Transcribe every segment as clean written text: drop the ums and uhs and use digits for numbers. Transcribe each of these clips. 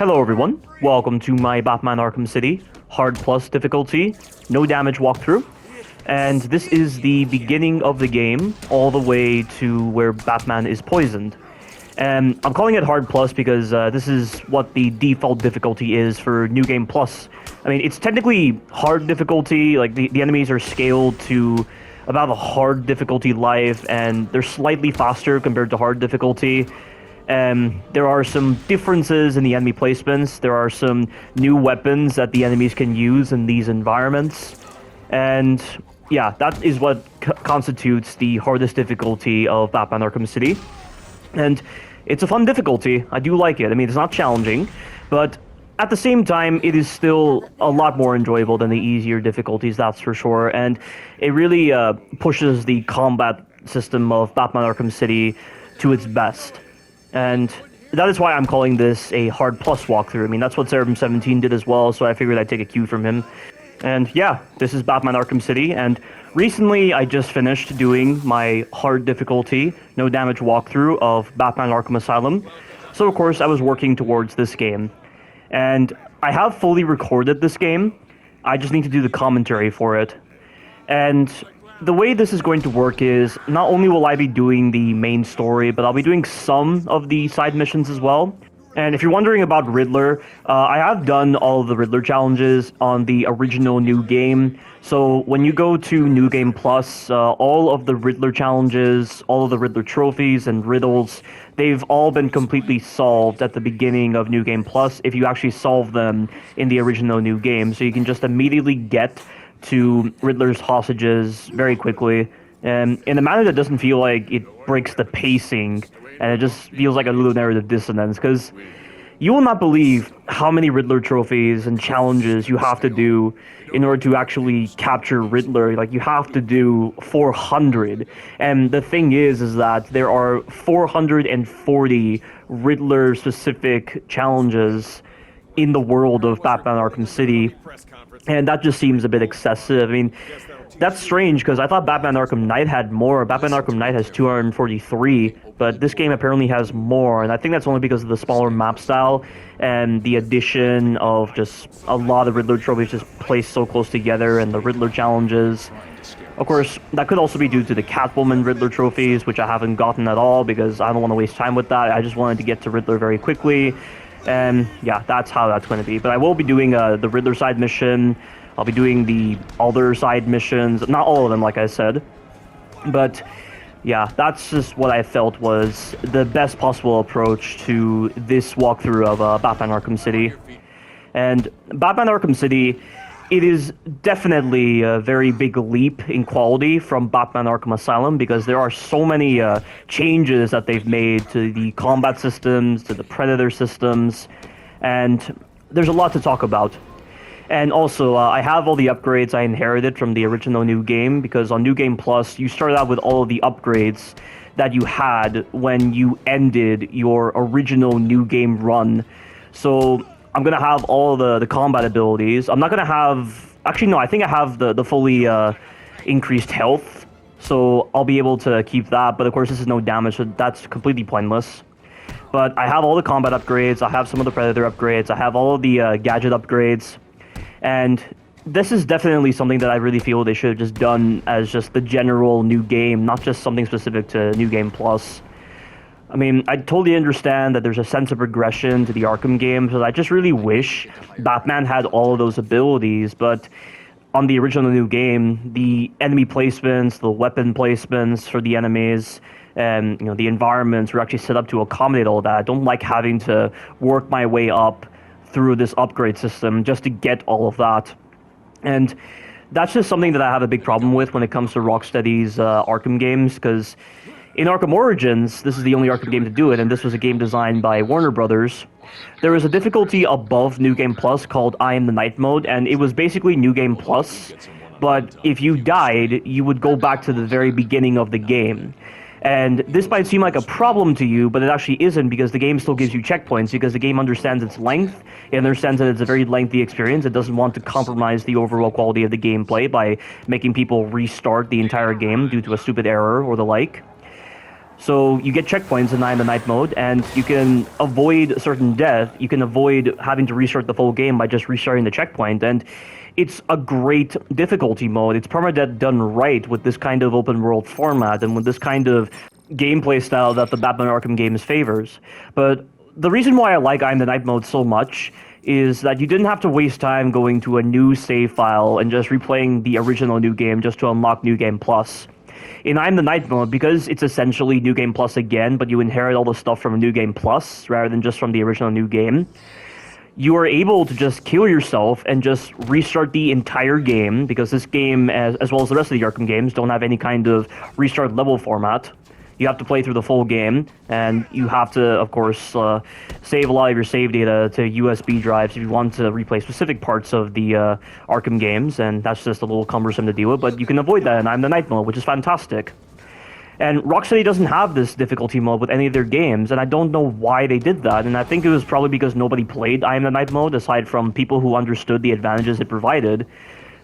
Hello everyone, welcome to my Batman Arkham City, Hard Plus difficulty, no damage walkthrough. And this is the beginning of the game, all the way to where Batman is poisoned. And I'm calling it Hard Plus because this is what the default difficulty is for New Game Plus. I mean, it's technically hard difficulty, like the enemies are scaled to about a hard difficulty life, and they're slightly faster compared to hard difficulty. There are some differences in the enemy placements. There are some new weapons that the enemies can use in these environments. And yeah, that is what constitutes the hardest difficulty of Batman Arkham City. And it's a fun difficulty. I do like it. I mean, it's not challenging, but at the same time, it is still a lot more enjoyable than the easier difficulties, that's for sure. And it really pushes the combat system of Batman Arkham City to its best. And that is why I'm calling this a Hard Plus walkthrough. I mean, that's what Seraphim17 did as well, so I figured I'd take a cue from him. And yeah, this is Batman Arkham City, and recently I just finished doing my hard difficulty, no damage walkthrough of Batman Arkham Asylum. So of course I was working towards this game. And I have fully recorded this game, I just need to do the commentary for it. And the way this is going to work is, not only will I be doing the main story, but I'll be doing some of the side missions as well. And if you're wondering about Riddler, I have done all of the Riddler challenges on the original New Game. So when you go to New Game Plus, all of the Riddler challenges, all of the Riddler trophies and riddles, they've all been completely solved at the beginning of New Game Plus if you actually solve them in the original New Game. So you can just immediately get to Riddler's hostages very quickly, and in a manner that doesn't feel like it breaks the pacing, and it just feels like a little narrative dissonance, because you will not believe how many Riddler trophies and challenges you have to do in order to actually capture Riddler. Like, you have to do 400, and the thing is that there are 440 Riddler-specific challenges in the world of Batman Arkham City, and that just seems a bit excessive. I mean, that's strange, because I thought Batman Arkham Knight had more. Batman Arkham Knight has 243, but this game apparently has more, and I think that's only because of the smaller map style and the addition of just a lot of Riddler trophies just placed so close together, and the Riddler challenges. Of course, that could also be due to the Catwoman Riddler trophies, which I haven't gotten at all because I don't want to waste time with that. I just wanted to get to Riddler very quickly. And yeah, that's how that's going to be. But I will be doing the Riddler side mission. I'll be doing the other side missions. Not all of them, like I said. But yeah, that's just what I felt was the best possible approach to this walkthrough of Batman Arkham City. And Batman Arkham City, it is definitely a very big leap in quality from Batman Arkham Asylum, because there are so many changes that they've made to the combat systems, to the Predator systems, and there's a lot to talk about. And also, I have all the upgrades I inherited from the original New Game, because on New Game Plus, you started out with all of the upgrades that you had when you ended your original New Game run. So I'm going to have all the combat abilities. I'm not going to have... Actually, no, I think I have the fully increased health. So I'll be able to keep that. But of course, this is no damage, so that's completely pointless. But I have all the combat upgrades. I have some of the Predator upgrades. I have all of the gadget upgrades. And this is definitely something that I really feel they should have just done as just the general New Game, not just something specific to New Game Plus. I mean, I totally understand that there's a sense of progression to the Arkham games, but I just really wish Batman had all of those abilities. But on the original New Game, the enemy placements, the weapon placements for the enemies, and the environments were actually set up to accommodate all that. I don't like having to work my way up through this upgrade system just to get all of that. And that's just something that I have a big problem with when it comes to Rocksteady's Arkham games, because in Arkham Origins, this is the only Arkham game to do it, and this was a game designed by Warner Brothers. There was a difficulty above New Game Plus called I Am the Night mode, and it was basically New Game Plus, but if you died, you would go back to the very beginning of the game. And this might seem like a problem to you, but it actually isn't, because the game still gives you checkpoints, because the game understands its length, it understands that it's a very lengthy experience, it doesn't want to compromise the overall quality of the gameplay by making people restart the entire game due to a stupid error or the like. So you get checkpoints in I Am the Night mode, and you can avoid certain death. You can avoid having to restart the full game by just restarting the checkpoint, and it's a great difficulty mode. It's permadeath done right with this kind of open world format and with this kind of gameplay style that the Batman Arkham games favors. But the reason why I like I Am the Night mode so much is that you didn't have to waste time going to a new save file and just replaying the original New Game just to unlock New Game Plus. In I Am the Night mode, because it's essentially New Game Plus again, but you inherit all the stuff from New Game Plus rather than just from the original New Game, you are able to just kill yourself and just restart the entire game, because this game, as well as the rest of the Arkham games, don't have any kind of restart level format. You have to play through the full game, and you have to, of course, save a lot of your save data to USB drives if you want to replay specific parts of the Arkham games, and that's just a little cumbersome to deal with, but you can avoid that in I Am the Night mode, which is fantastic. And Rocksteady doesn't have this difficulty mode with any of their games, and I don't know why they did that, and I think it was probably because nobody played I Am the Night mode, aside from people who understood the advantages it provided.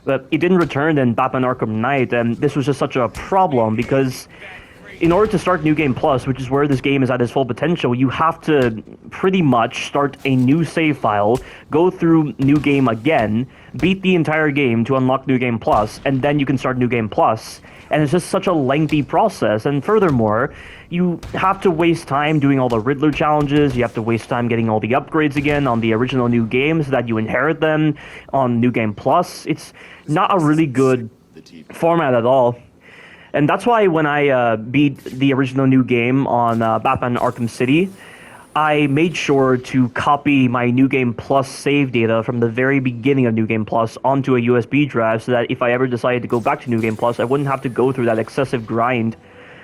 But it didn't return in Batman Arkham Knight, and this was just such a problem, because in order to start New Game Plus, which is where this game is at its full potential, you have to pretty much start a new save file, go through New Game again, beat the entire game to unlock New Game Plus, and then you can start New Game Plus. And it's just such a lengthy process. And furthermore, you have to waste time doing all the Riddler challenges, you have to waste time getting all the upgrades again on the original New Game so that you inherit them on New Game Plus. It's not a really good format at all. And that's why when I beat the original New Game on Batman Arkham City, I made sure to copy my New Game Plus save data from the very beginning of New Game Plus onto a USB drive, so that if I ever decided to go back to New Game Plus, I wouldn't have to go through that excessive grind.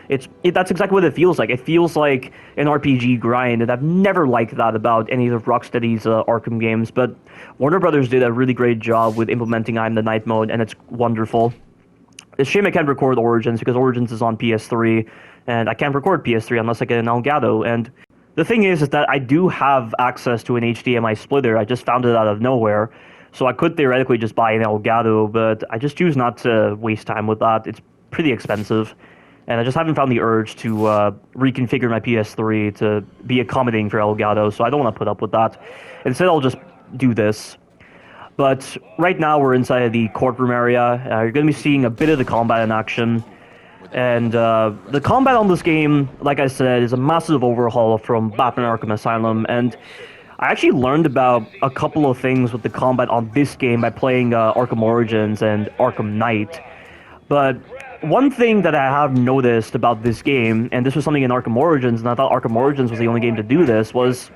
That's exactly what it feels like. It feels like an RPG grind, and I've never liked that about any of Rocksteady's Arkham games, but Warner Brothers did a really great job with implementing I Am the Night mode, and it's wonderful. It's a shame I can't record Origins, because Origins is on PS3, and I can't record PS3 unless I get an Elgato. And the thing is that I do have access to an HDMI splitter. I just found it out of nowhere, so I could theoretically just buy an Elgato, but I just choose not to waste time with that. It's pretty expensive, and I just haven't found the urge to reconfigure my PS3 to be accommodating for Elgato, so I don't want to put up with that. Instead, I'll just do this. But right now we're inside of the courtroom area. You're going to be seeing a bit of the combat in action. And the combat on this game, like I said, is a massive overhaul from Batman Arkham Asylum. And I actually learned about a couple of things with the combat on this game by playing Arkham Origins and Arkham Knight. But one thing that I have noticed about this game, and this was something in Arkham Origins, and I thought Arkham Origins was the only game to do this, was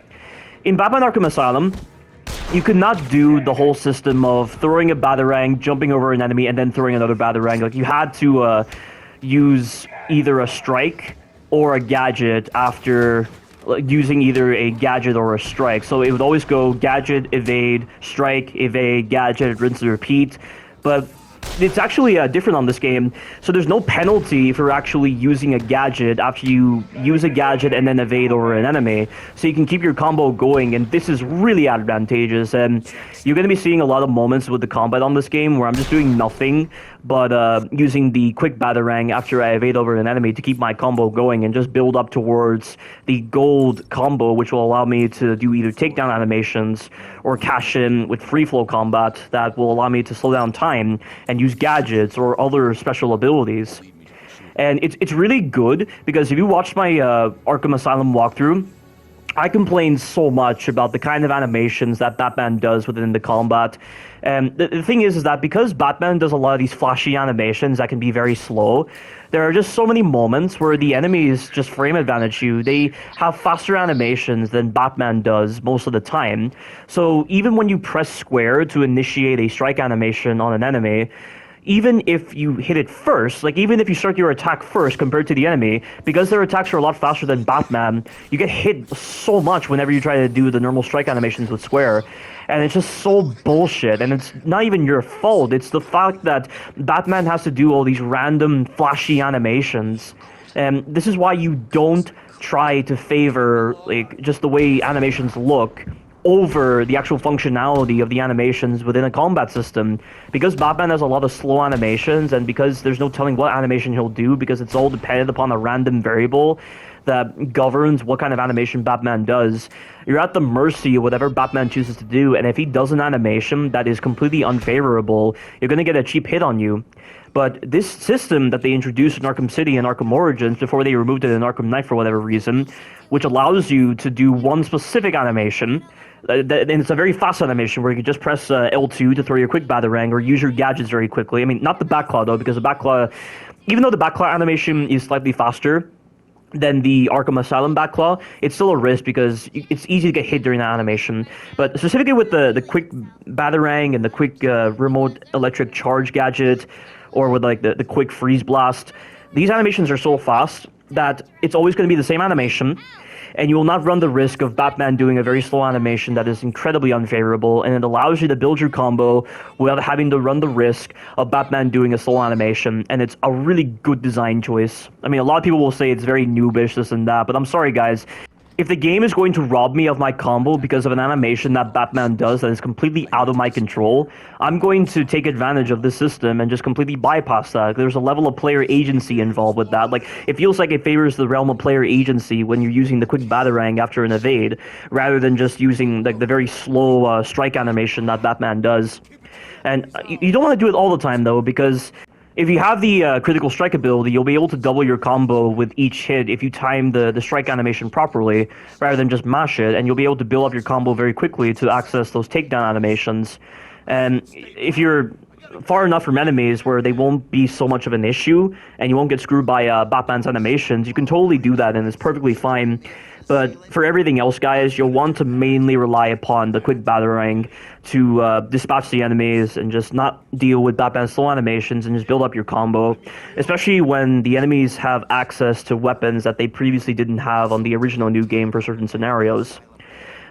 in Batman Arkham Asylum, you could not do the whole system of throwing a batarang, jumping over an enemy, and then throwing another batarang. Like, you had to use either a strike or a gadget after using either a gadget or a strike. So it would always go gadget, evade, strike, evade, gadget, rinse and repeat. But it's actually different on this game. So there's no penalty for actually using a gadget after you use a gadget and then evade over an enemy. So you can keep your combo going, and this is really advantageous. And you're going to be seeing a lot of moments with the combat on this game where I'm just doing nothing but using the quick batarang after I evade over an enemy to keep my combo going and just build up towards the gold combo, which will allow me to do either takedown animations or cash in with free flow combat that will allow me to slow down time and use gadgets or other special abilities. And it's really good, because if you watch my Arkham Asylum walkthrough, I complain so much about the kind of animations that Batman does within the combat. And the thing is that because Batman does a lot of these flashy animations that can be very slow, there are just so many moments where the enemies just frame advantage you. They have faster animations than Batman does most of the time. So even when you press square to initiate a strike animation on an enemy, even if you hit it first, like even if you start your attack first compared to the enemy, because their attacks are a lot faster than Batman, you get hit so much whenever you try to do the normal strike animations with square. And it's just so bullshit, and it's not even your fault. It's the fact that Batman has to do all these random flashy animations. And this is why you don't try to favor like just the way animations look over the actual functionality of the animations within a combat system. Because Batman has a lot of slow animations, and because there's no telling what animation he'll do, because it's all dependent upon a random variable, that governs what kind of animation Batman does. You're at the mercy of whatever Batman chooses to do, and if he does an animation that is completely unfavorable, you're going to get a cheap hit on you. But this system that they introduced in Arkham City and Arkham Origins before they removed it in Arkham Knight for whatever reason, which allows you to do one specific animation, and it's a very fast animation where you can just press L2 to throw your quick Batarang or use your gadgets very quickly. I mean, not the Batclaw though, because the Batclaw, even though the Batclaw animation is slightly faster than the Arkham Asylum Batclaw, it's still a risk because it's easy to get hit during that animation. But specifically with the quick Batarang and the quick remote electric charge gadget, or with like the quick freeze blast, these animations are so fast that it's always going to be the same animation, and you will not run the risk of Batman doing a very slow animation that is incredibly unfavorable, and it allows you to build your combo without having to run the risk of Batman doing a slow animation, and it's a really good design choice. I mean, a lot of people will say it's very noobish, this and that, but I'm sorry guys. If the game is going to rob me of my combo because of an animation that Batman does that is completely out of my control, I'm going to take advantage of this system and just completely bypass that. There's a level of player agency involved with that. Like, it feels like it favors the realm of player agency when you're using the quick Batarang after an evade, rather than just using like the very slow strike animation that Batman does. And you don't want to do it all the time though, because if you have the critical strike ability, you'll be able to double your combo with each hit if you time the strike animation properly, rather than just mash it, and you'll be able to build up your combo very quickly to access those takedown animations. And if you're far enough from enemies where they won't be so much of an issue, and you won't get screwed by Batman's animations, you can totally do that, and it's perfectly fine. But for everything else, guys, you'll want to mainly rely upon the quick Batarang to dispatch the enemies and just not deal with Batman's slow animations and just build up your combo, especially when the enemies have access to weapons that they previously didn't have on the original new game for certain scenarios.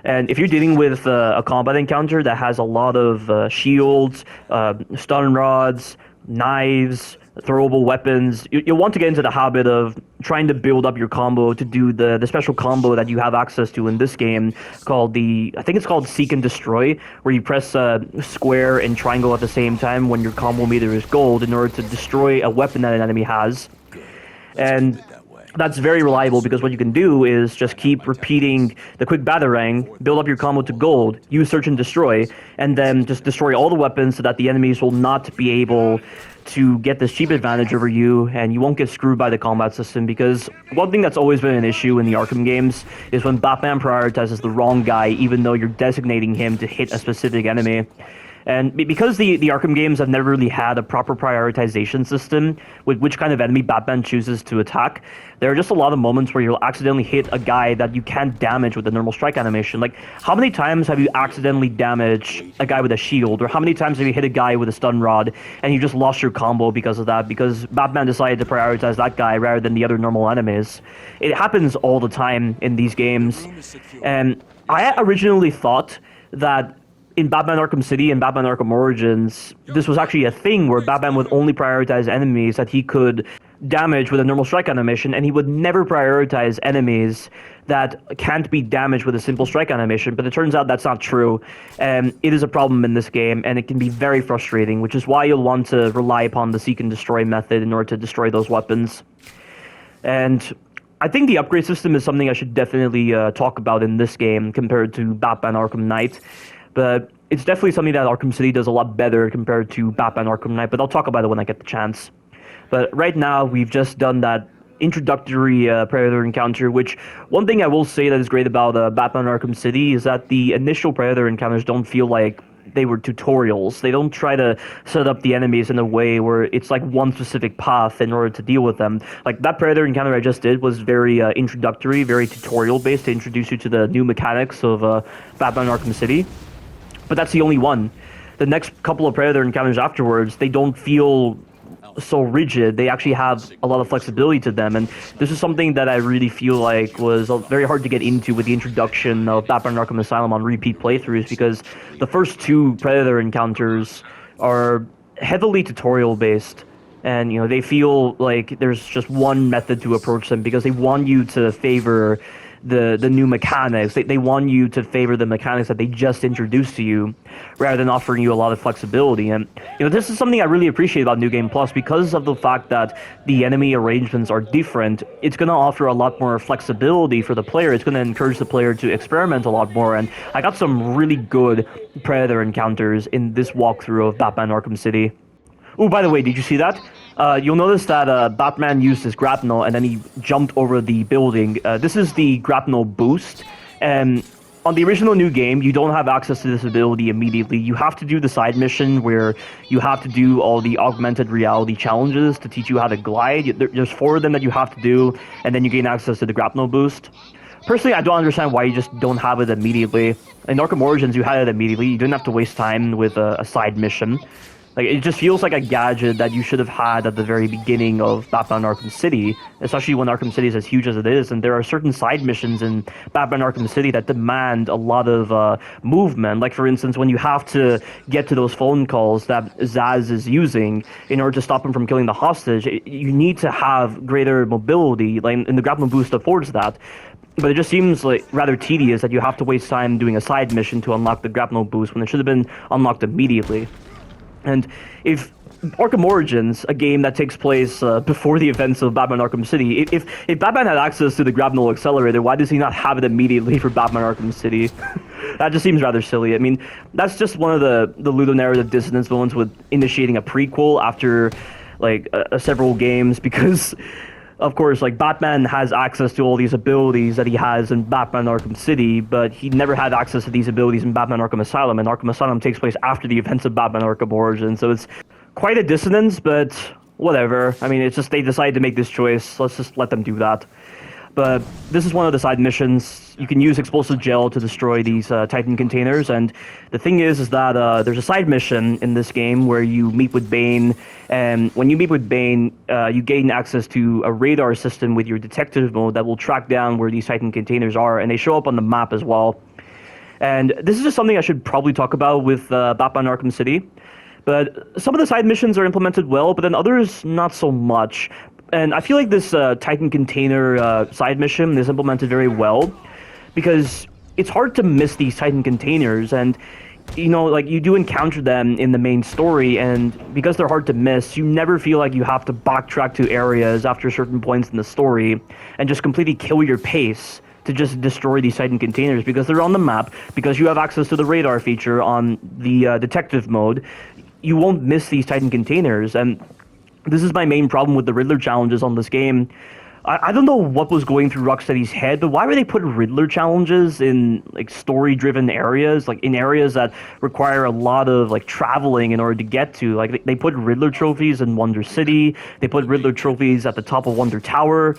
And if you're dealing with a combat encounter that has a lot of shields, stun rods, knives, throwable weapons, you'll want to get into the habit of trying to build up your combo to do the special combo that you have access to in this game called I think it's called Seek and Destroy, where you press square and triangle at the same time when your combo meter is gold in order to destroy a weapon that an enemy has. And that's very reliable because what you can do is just keep repeating the quick Batarang, build up your combo to gold, use Search and Destroy, and then just destroy all the weapons so that the enemies will not be able to get this cheap advantage over you, and you won't get screwed by the combat system. Because one thing that's always been an issue in the Arkham games is when Batman prioritizes the wrong guy, even though you're designating him to hit a specific enemy. And because the Arkham games have never really had a proper prioritization system with which kind of enemy Batman chooses to attack, there are just a lot of moments where you'll accidentally hit a guy that you can't damage with the normal strike animation. Like, how many times have you accidentally damaged a guy with a shield? Or how many times have you hit a guy with a stun rod and you just lost your combo because of that? Because Batman decided to prioritize that guy rather than the other normal enemies. It happens all the time in these games. And I originally thought that in Batman Arkham City and Batman Arkham Origins, this was actually a thing where Batman would only prioritize enemies that he could damage with a normal strike animation, and he would never prioritize enemies that can't be damaged with a simple strike animation. But it turns out that's not true, and it is a problem in this game, and it can be very frustrating, which is why you'll want to rely upon the Seek and Destroy method in order to destroy those weapons. And I think the upgrade system is something I should definitely talk about in this game compared to Batman Arkham Knight. But it's definitely something that Arkham City does a lot better compared to Batman Arkham Knight, but I'll talk about it when I get the chance. But right now, we've just done that introductory Predator encounter, which one thing I will say that is great about Batman Arkham City is that the initial Predator encounters don't feel like they were tutorials. They don't try to set up the enemies in a way where it's like one specific path in order to deal with them. Like, that Predator encounter I just did was very introductory, very tutorial-based to introduce you to the new mechanics of Batman Arkham City. But that's the only one. The next couple of Predator encounters afterwards, they don't feel so rigid. They actually have a lot of flexibility to them, and this is something that I really feel like was very hard to get into with the introduction of Batman Arkham Asylum on repeat playthroughs, because the first two Predator encounters are heavily tutorial-based, and they feel like there's just one method to approach them because they want you to favor the new mechanics. They want you to favor the mechanics that they just introduced to you, rather than offering you a lot of flexibility. And this is something I really appreciate about New Game Plus because of the fact that the enemy arrangements are different. It's going to offer a lot more flexibility for the player. It's going to encourage the player to experiment a lot more. And I got some really good Predator encounters in this walkthrough of Batman Arkham City. Oh, by the way, did you see that? You'll notice that Batman used his grapnel and then he jumped over the building. This is the Grapnel Boost. And on the original new game, you don't have access to this ability immediately. You have to do the side mission where you have to do all the augmented reality challenges to teach you how to glide. There's 4 of them that you have to do, and then you gain access to the Grapnel Boost. Personally, I don't understand why you just don't have it immediately. In Arkham Origins, you had it immediately. You didn't have to waste time with a side mission. Like, it just feels like a gadget that you should have had at the very beginning of Batman Arkham City, especially when Arkham City is as huge as it is, and there are certain side missions in Batman Arkham City that demand a lot of movement. Like, for instance, when you have to get to those phone calls that Zaz is using in order to stop him from killing the hostage, you need to have greater mobility, like, and the Grapnel Boost affords that. But it just seems like rather tedious that you have to waste time doing a side mission to unlock the Grapnel Boost when it should have been unlocked immediately. And if Arkham Origins, a game that takes place before the events of Batman Arkham City, if Batman had access to the Grapnel Accelerator, why does he not have it immediately for Batman Arkham City? That just seems rather silly. I mean, that's just one of the ludonarrative dissonance moments with initiating a prequel after, like, several games, because of course, like, Batman has access to all these abilities that he has in Batman Arkham City, but he never had access to these abilities in Batman Arkham Asylum, and Arkham Asylum takes place after the events of Batman Arkham Origins, so it's quite a dissonance, but whatever. I mean, it's just they decided to make this choice. Let's just let them do that. But this is one of the side missions. You can use explosive gel to destroy these Titan containers, and the thing is that there's a side mission in this game where you meet with Bane, and when you meet with Bane, you gain access to a radar system with your detective mode that will track down where these Titan containers are, and they show up on the map as well. And this is just something I should probably talk about with Batman Arkham City. But some of the side missions are implemented well, but then others not so much. And I feel like this Titan container side mission is implemented very well, because it's hard to miss these Titan containers, and like, you do encounter them in the main story, and because they're hard to miss, you never feel like you have to backtrack to areas after certain points in the story and just completely kill your pace to just destroy these Titan containers, because they're on the map, because you have access to the radar feature on the detective mode. You won't miss these Titan containers, and this is my main problem with the Riddler challenges on this game. I don't know what was going through Rocksteady's head, but why would they put Riddler challenges in, like, story-driven areas, like in areas that require a lot of, like, traveling in order to get to? Like, they put Riddler trophies in Wonder City, they put Riddler trophies at the top of Wonder Tower,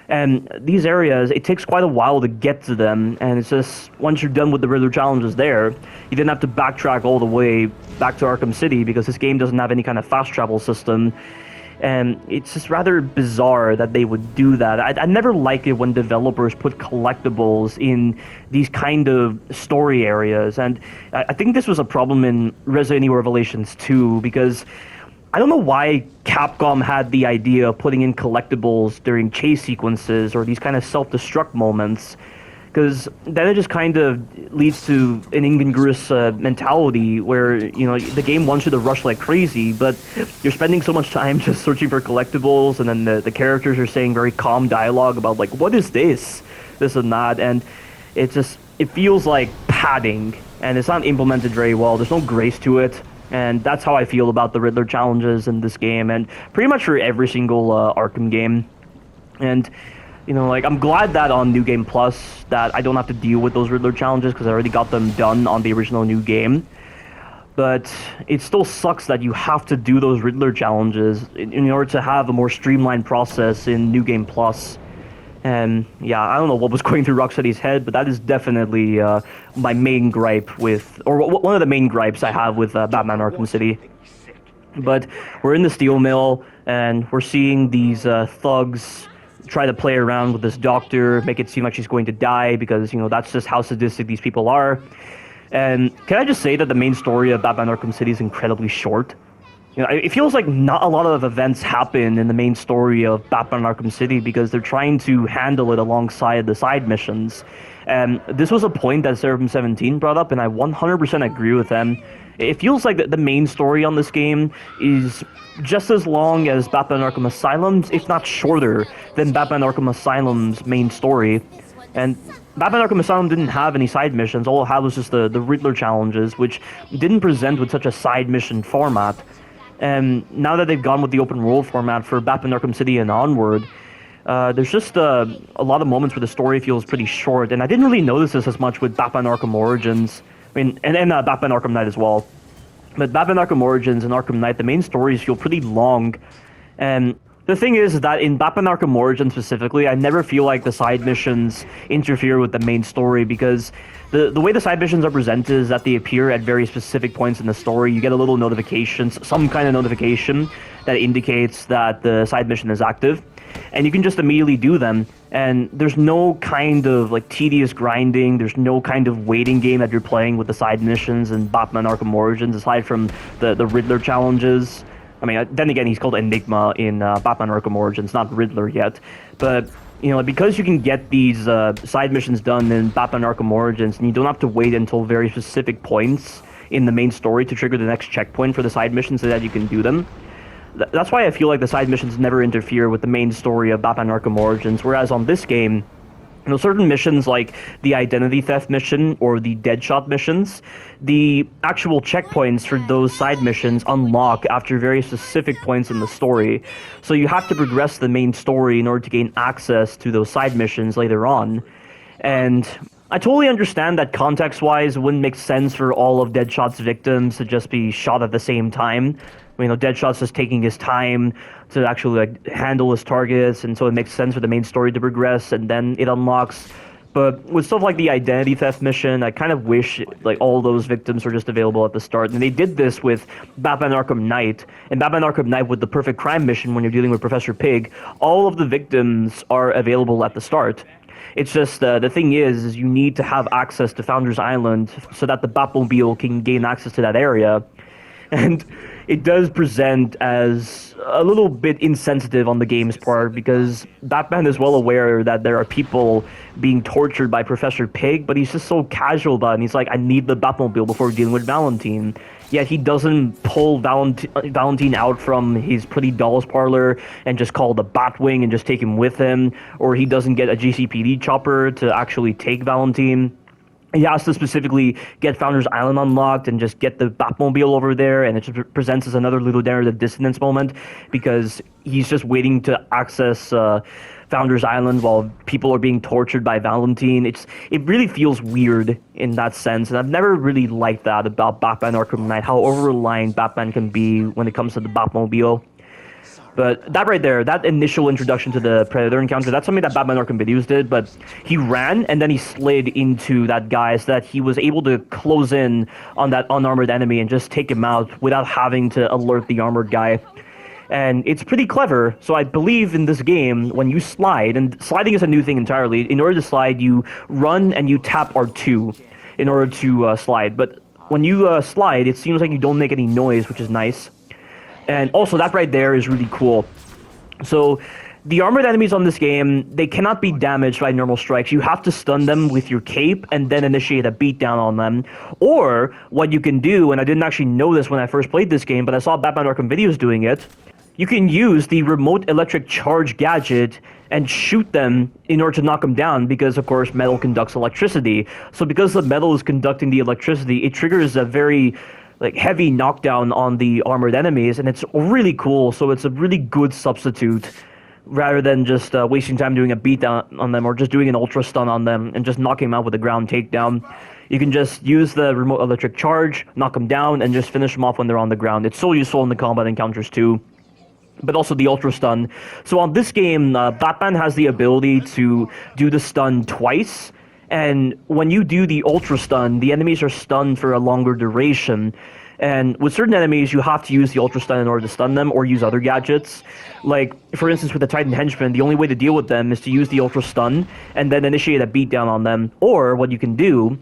and these areas, it takes quite a while to get to them, and it's just, once you're done with the Riddler challenges there, you then have to backtrack all the way back to Arkham City, because this game doesn't have any kind of fast travel system. And it's just rather bizarre that they would do that. I never like it when developers put collectibles in these kind of story areas. And I think this was a problem in Resident Evil Revelations 2, because I don't know why Capcom had the idea of putting in collectibles during chase sequences or these kind of self-destruct moments, because then it just kind of leads to an incongruous mentality where, the game wants you to rush like crazy, but you're spending so much time just searching for collectibles, and then the characters are saying very calm dialogue about, like, what is this and that, and it feels like padding, and it's not implemented very well. There's no grace to it, and that's how I feel about the Riddler challenges in this game, and pretty much for every single Arkham game. And like, I'm glad that on New Game Plus that I don't have to deal with those Riddler challenges, because I already got them done on the original new game. But it still sucks that you have to do those Riddler challenges in order to have a more streamlined process in New Game Plus. And yeah, I don't know what was going through Rocksteady's head, but that is definitely my main gripe with, or one of the main gripes I have with Batman Arkham City. But we're in the steel mill, and we're seeing these thugs try to play around with this doctor, make it seem like she's going to die, because, that's just how sadistic these people are. And can I just say that the main story of Batman Arkham City is incredibly short? It feels like not a lot of events happen in the main story of Batman Arkham City because they're trying to handle it alongside the side missions. And this was a point that Seraphim17 brought up, and I 100% agree with them. It feels like the main story on this game is just as long as Batman Arkham Asylum's, if not shorter than Batman Arkham Asylum's main story. And Batman Arkham Asylum didn't have any side missions. All it had was just the Riddler challenges, which didn't present with such a side mission format. And now that they've gone with the open world format for Batman Arkham City and onward, there's just a lot of moments where the story feels pretty short. And I didn't really notice this as much with Batman Arkham Origins. I mean, and Batman Arkham Knight as well. But Batman Arkham Origins and Arkham Knight, the main stories feel pretty long. And the thing is that in Batman Arkham Origins specifically, I never feel like the side missions interfere with the main story because the way the side missions are presented is that they appear at very specific points in the story. You get a little notification, some kind of notification that indicates that the side mission is active. And you can just immediately do them. And there's no kind of like tedious grinding. There's no kind of waiting game that you're playing with the side missions in Batman Arkham Origins, aside from the Riddler challenges. I mean, then again, he's called Enigma in Batman Arkham Origins, not Riddler yet. But, because you can get these side missions done in Batman Arkham Origins, and you don't have to wait until very specific points in the main story to trigger the next checkpoint for the side missions so that you can do them. That's why I feel like the side missions never interfere with the main story of Batman Arkham Origins, whereas on this game, certain missions like the identity theft mission or the Deadshot missions, the actual checkpoints for those side missions unlock after very specific points in the story. So you have to progress the main story in order to gain access to those side missions later on. And I totally understand that context-wise it wouldn't make sense for all of Deadshot's victims to just be shot at the same time. Deadshot's just taking his time to actually handle his targets, and so it makes sense for the main story to progress, and then it unlocks. But with stuff like the identity theft mission, I kind of wish all those victims were just available at the start. And they did this with Batman Arkham Knight. And Batman Arkham Knight with the perfect crime mission when you're dealing with Professor Pig, all of the victims are available at the start. It's just, the thing is you need to have access to Founders Island so that the Batmobile can gain access to that area. And it does present as a little bit insensitive on the game's part because Batman is well aware that there are people being tortured by Professor Pig, but he's just so casual about it. And he's like, I need the Batmobile before dealing with Valentine. Yet he doesn't pull Valentine out from his pretty doll's parlor and just call the Batwing and just take him with him, or he doesn't get a GCPD chopper to actually take Valentine. He has to specifically get Founders Island unlocked and just get the Batmobile over there, and it just presents as another little narrative dissonance moment because he's just waiting to access Founders Island while people are being tortured by Valentine. It really feels weird in that sense, and I've never really liked that about Batman Arkham Knight, how over-reliant Batman can be when it comes to the Batmobile. But that right there, that initial introduction to the Predator encounter, that's something that Batman Arkham Videos did, but he ran and then he slid into that guy so that he was able to close in on that unarmored enemy and just take him out without having to alert the armored guy. And it's pretty clever, so I believe in this game, when you slide, and sliding is a new thing entirely, in order to slide, you run and you tap R2 in order to slide. But when you slide, it seems like you don't make any noise, which is nice. And also, that right there is really cool. So, the armored enemies on this game, they cannot be damaged by normal strikes. You have to stun them with your cape and then initiate a beatdown on them. Or, what you can do, and I didn't actually know this when I first played this game, but I saw Batman Arkham Videos doing it, you can use the remote electric charge gadget and shoot them in order to knock them down because, of course, metal conducts electricity. So, because the metal is conducting the electricity, it triggers a very heavy knockdown on the armored enemies, and it's really cool. So it's a really good substitute rather than just wasting time doing a beatdown on them or just doing an ultra stun on them and just knocking them out with a ground takedown. You can just use the remote electric charge, knock them down, and just finish them off when they're on the ground. It's so useful in the combat encounters too, but also the ultra stun. So on this game, Batman has the ability to do the stun twice. And when you do the ultra stun, the enemies are stunned for a longer duration. And with certain enemies, you have to use the ultra stun in order to stun them or use other gadgets. Like, for instance, with the Titan Henchman, the only way to deal with them is to use the ultra stun and then initiate a beatdown on them. Or what you can do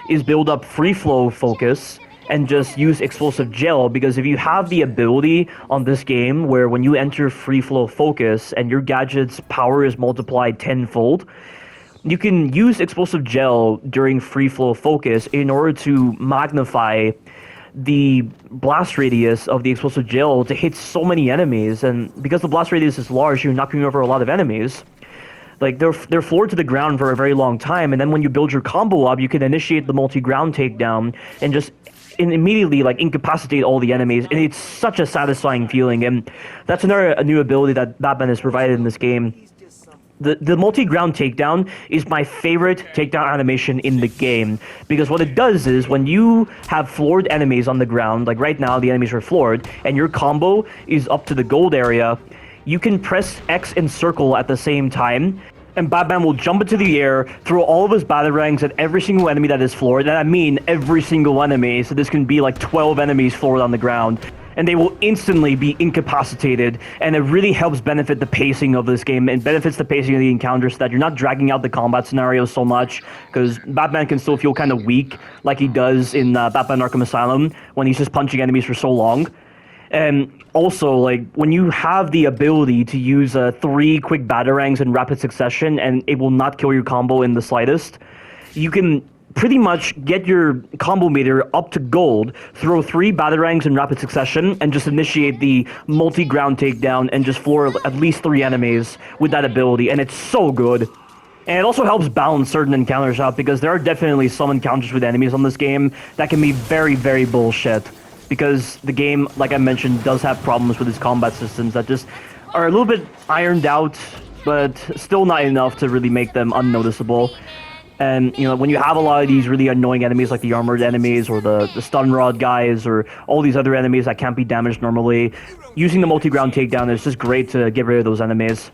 is build up free flow focus and just use explosive gel, because if you have the ability on this game where when you enter free flow focus and your gadget's power is multiplied tenfold, you can use explosive gel during free flow focus in order to magnify the blast radius of the explosive gel to hit so many enemies. And because the blast radius is large, you're knocking over a lot of enemies. Like, they're floored to the ground for a very long time, and then when you build your combo up, you can initiate the multi-ground takedown and just immediately, like, incapacitate all the enemies, and it's such a satisfying feeling. And that's a new ability that Batman has provided in this game. The multi-ground takedown is my favorite takedown animation in the game, because what it does is when you have floored enemies on the ground, like right now the enemies are floored, and your combo is up to the gold area, you can press X and circle at the same time, and Batman will jump into the air, throw all of his batarangs at every single enemy that is floored, and I mean every single enemy, so this can be like 12 enemies floored on the ground, and they will instantly be incapacitated, and it really helps benefit the pacing of this game, and benefits the pacing of the encounters so that you're not dragging out the combat scenarios so much, because Batman can still feel kind of weak, like he does in Batman Arkham Asylum, when he's just punching enemies for so long. And also, like, when you have the ability to use 3 quick batarangs in rapid succession and it will not kill your combo in the slightest, you can pretty much get your combo meter up to gold, throw 3 batarangs in rapid succession, and just initiate the multi-ground takedown and just floor at least 3 enemies with that ability, and it's so good. And it also helps balance certain encounters out, because there are definitely some encounters with enemies on this game that can be very, very bullshit. Because the game, like I mentioned, does have problems with its combat systems that just are a little bit ironed out, but still not enough to really make them unnoticeable. And, you know, when you have a lot of these really annoying enemies, like the armored enemies, or the stun rod guys, or all these other enemies that can't be damaged normally, using the multi-ground takedown is just great to get rid of those enemies.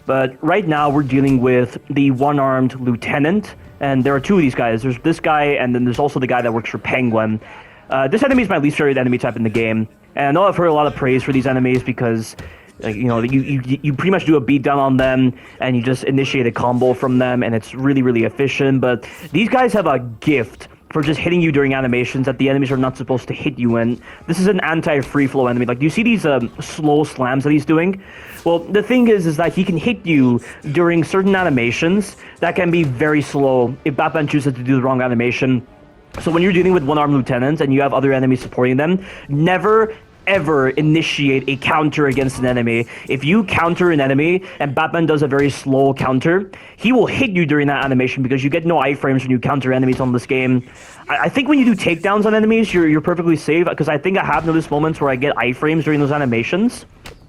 But right now, we're dealing with the one-armed lieutenant, and there are 2 of these guys. There's this guy, and then there's also the guy that works for Penguin. This enemy is my least favorite enemy type in the game, and I know I've heard a lot of praise for these enemies because, you know, you pretty much do a beatdown on them, and you just initiate a combo from them, and it's really, really efficient. But these guys have a gift for just hitting you during animations that the enemies are not supposed to hit you in. This is an anti-free flow enemy. Like, do you see these slow slams that he's doing? Well, the thing is that he can hit you during certain animations that can be very slow if Batman chooses to do the wrong animation. So when you're dealing with one-armed lieutenants and you have other enemies supporting them, never ever initiate a counter against an enemy. If you counter an enemy and Batman does a very slow counter, he will hit you during that animation, because you get no iframes when you counter enemies on this game. I think when you do takedowns on enemies, you're perfectly safe, because I think I have noticed moments where I get iframes during those animations.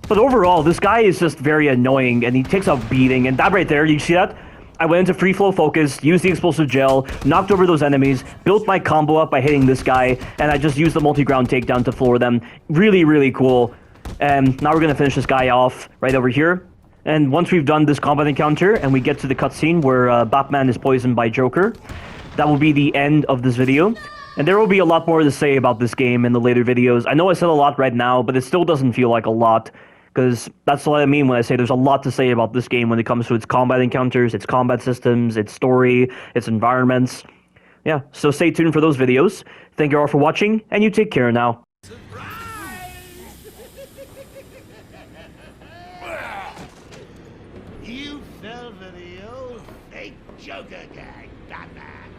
But overall, this guy is just very annoying, and he takes a beating, and that right there, you see that? I went into free flow focus, used the explosive gel, knocked over those enemies, built my combo up by hitting this guy, and I just used the multi-ground takedown to floor them. Really, really cool. And now we're going to finish this guy off right over here. And once we've done this combat encounter and we get to the cutscene where Batman is poisoned by Joker, that will be the end of this video. And there will be a lot more to say about this game in the later videos. I know I said a lot right now, but it still doesn't feel like a lot, because that's what I mean when I say there's a lot to say about this game when it comes to its combat encounters, its combat systems, its story, its environments. Yeah, so stay tuned for those videos. Thank you all for watching, and you take care now. You fell for the old fake Joker gag, Batman.